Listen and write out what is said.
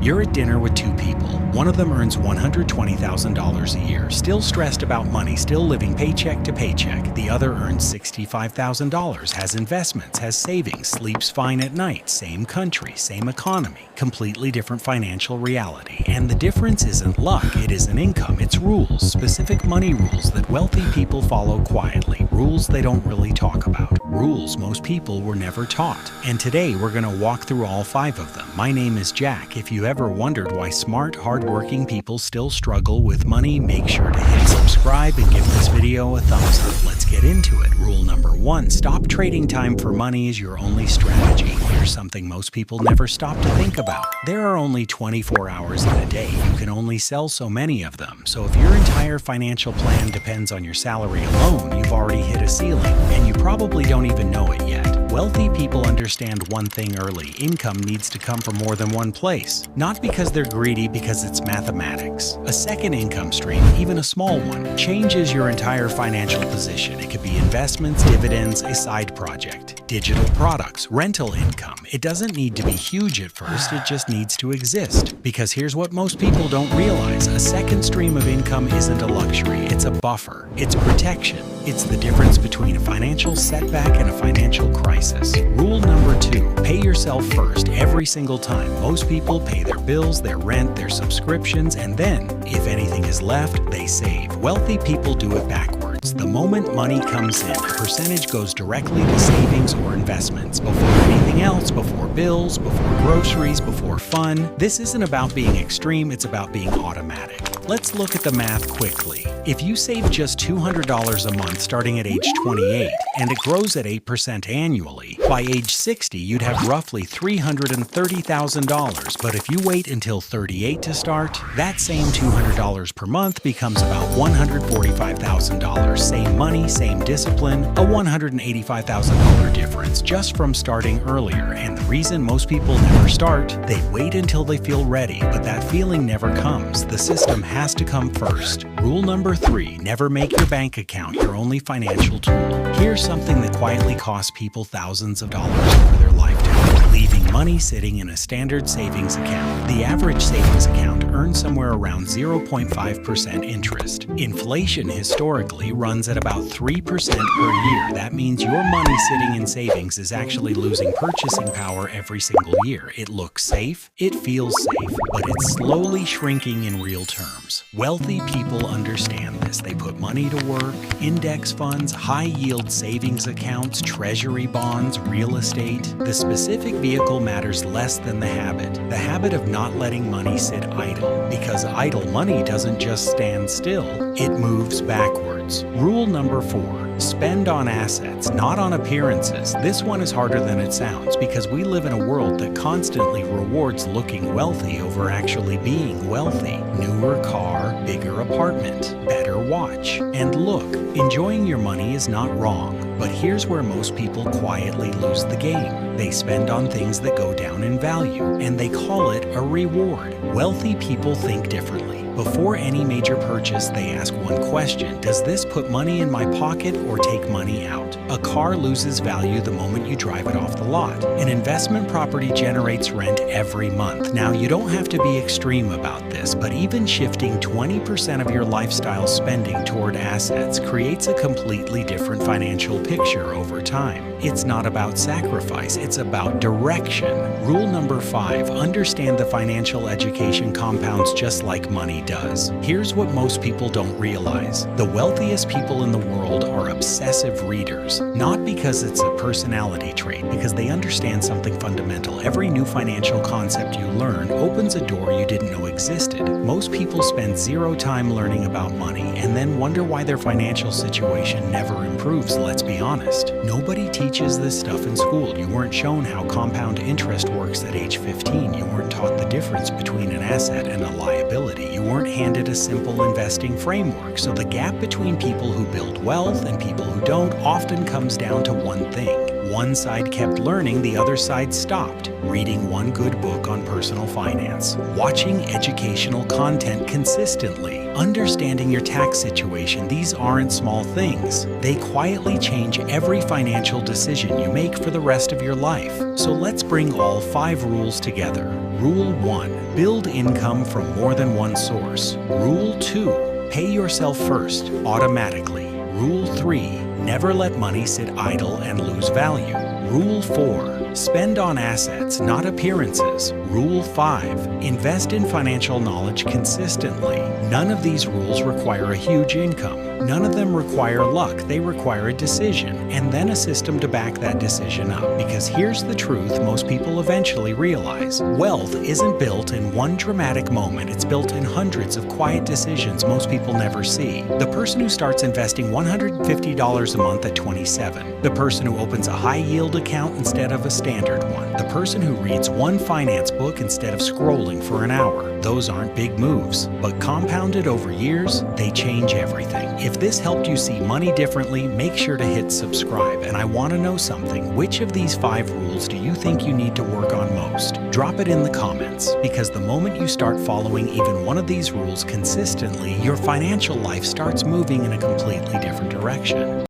You're at dinner with two people. One of them earns $120,000 a year, still stressed about money, still living paycheck to paycheck. The other earns $65,000, has investments, has savings, sleeps fine at night, same country, same economy, completely different financial reality. And the difference isn't luck, it isn't income, it's rules, specific money rules that wealthy people follow quietly, rules they don't really talk about, rules most people were never taught. And today we're going to walk through all 5 of them. My name is Jack. If you ever wondered why smart, hard-working people still struggle with money, make sure to hit subscribe and give this video a thumbs up. Let's get into it. Rule number 1, stop trading time for money as your only strategy. Here's something most people never stop to think about. There are only 24 hours in a day. You can only sell so many of them. So if your entire financial plan depends on your salary alone, you've already hit a ceiling, and you probably don't even know it yet. Wealthy people understand one thing early: income needs to come from more than one place. Not because they're greedy, because it's mathematics. A second income stream, even a small one, changes your entire financial position. It could be investments, dividends, a side project, digital products, rental income. It doesn't need to be huge at first, it just needs to exist. Because here's what most people don't realize: a second stream of income isn't a luxury, it's a buffer. It's protection. It's the difference between a financial setback and a financial crisis. Rule number 2, pay yourself first every single time. Most people pay their bills, their rent, their subscriptions, and then, if anything is left, they save. Wealthy people do it backwards. The moment money comes in, a percentage goes directly to savings or investments. Before anything else, before bills, before groceries, before fun. This isn't about being extreme, it's about being automatic. Let's look at the math quickly. If you save just $200 a month starting at age 28, and it grows at 8% annually, by age 60 you'd have roughly $330,000. But if you wait until 38 to start, that same $200 per month becomes about $145,000. Same money, same discipline, a $185,000 difference just from starting earlier. And the reason most people never start, they wait until they feel ready, but that feeling never comes. The system has to come first. Rule number 3, never make your bank account your only financial tool. Here's something that quietly costs people thousands of dollars over their lifetime: leaving money sitting in a standard savings account. The average savings account earns somewhere around 0.5% interest. Inflation historically runs at about 3% per year. That means your money sitting in savings is actually losing purchasing power every single year. It looks safe, it feels safe, but it's slowly shrinking in real terms. Wealthy people understand this. They put money to work: index funds, high-yield savings accounts, treasury bonds, real estate. The specific vehicle matters less than the habit of not letting money sit idle, because idle money doesn't just stand still, it moves backwards. Rule number 4, spend on assets, not on appearances. This one is harder than it sounds, because we live in a world that constantly rewards looking wealthy over actually being wealthy. Newer car, bigger apartment, better watch. And look, enjoying your money is not wrong, but here's where most people quietly lose the game. They spend on things that go down in value, and they call it a reward. Wealthy people think differently. Before any major purchase, they ask one question: does this put money in my pocket or take money out? A car loses value the moment you drive it off the lot. An investment property generates rent every month. Now, you don't have to be extreme about this, but even shifting 20% of your lifestyle spending toward assets creates a completely different financial picture over time. It's not about sacrifice, it's about direction. Rule number 5, understand the financial education compounds just like money does. Here's what most people don't realize: the wealthiest people in the world are obsessive readers. Not because it's a personality trait, because they understand something fundamental. Every new financial concept you learn opens a door you didn't know existed. Most people spend 0 time learning about money and then wonder why their financial situation never improves. Let's be honest. Nobody teaches this stuff in school. You weren't shown how compound interest works at age 15. You weren't taught the difference between an asset and a liability. You weren't handed a simple investing framework. So the gap between people who build wealth and people who don't often comes down to one thing: one side kept learning, the other side stopped. Reading one good book on personal finance. Watching educational content consistently. Understanding your tax situation. These aren't small things. They quietly change every financial decision you make for the rest of your life. So let's bring all 5 rules together. Rule 1. Build income from more than one source. Rule 2. Pay yourself first, automatically. Rule 3. Never let money sit idle and lose value. Rule 4. Spend on assets, not appearances. Rule 5. Invest in financial knowledge consistently. None of these rules require a huge income. None of them require luck. They require a decision, and then a system to back that decision up. Because here's the truth most people eventually realize. Wealth isn't built in one dramatic moment. It's built in hundreds of quiet decisions most people never see. The person who starts investing $150 a month at 27. The person who opens a high-yield account instead of a standard one. The person who reads one finance book instead of scrolling for an hour. Those aren't big moves, but compounded over years, they change everything. If this helped you see money differently, make sure to hit subscribe. And I want to know something. Which of these 5 rules do you think you need to work on most? Drop it in the comments, because the moment you start following even one of these rules consistently, your financial life starts moving in a completely different direction.